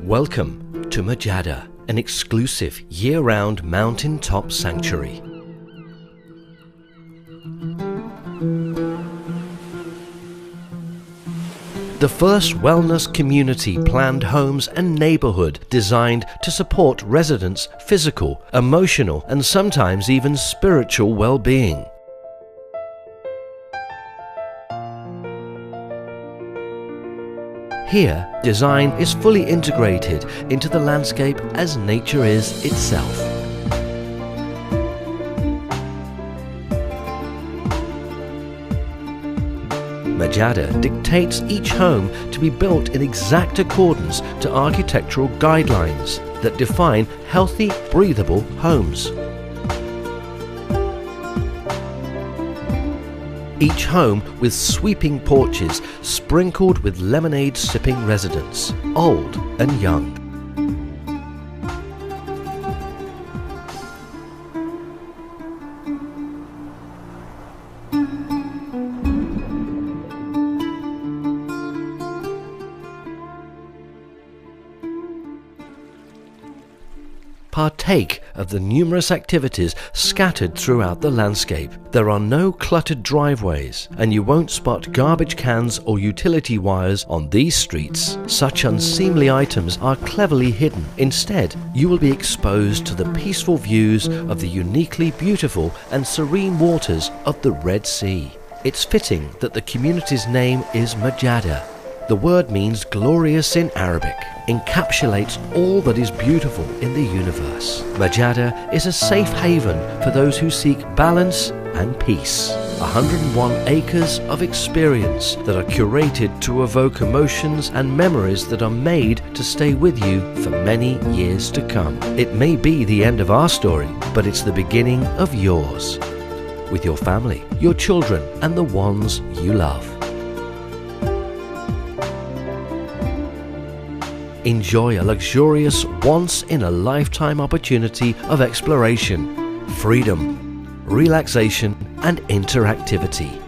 Welcome to Mozada, an exclusive year-round mountaintop sanctuary. The first wellness community planned homes and neighborhood designed to support residents' physical, emotional, and sometimes even spiritual well-being. Here, design is fully integrated into the landscape as nature is itself. Mozada dictates each home to be built in exact accordance to architectural guidelines that define healthy, breathable homes. Each home with sweeping porches sprinkled with lemonade-sipping residents, old and young. Partake of the numerous activities scattered throughout the landscape. There are no cluttered driveways, and you won't spot garbage cans or utility wires on these streets. Such unseemly items are cleverly hidden. Instead, you will be exposed to the peaceful views of the uniquely beautiful and serene waters of the Red Sea. It's fitting that the community's name is Mozada. The word means glorious in Arabic, encapsulates all that is beautiful in the universe. Mozada is a safe haven for those who seek balance and peace. 101 acres of experience that are curated to evoke emotions and memories that are made to stay with you for many years to come. It may be the end of our story, but it's the beginning of yours. With your family, your children, and the ones you love. Enjoy a luxurious, once-in-a-lifetime opportunity of exploration, freedom, relaxation, and interactivity.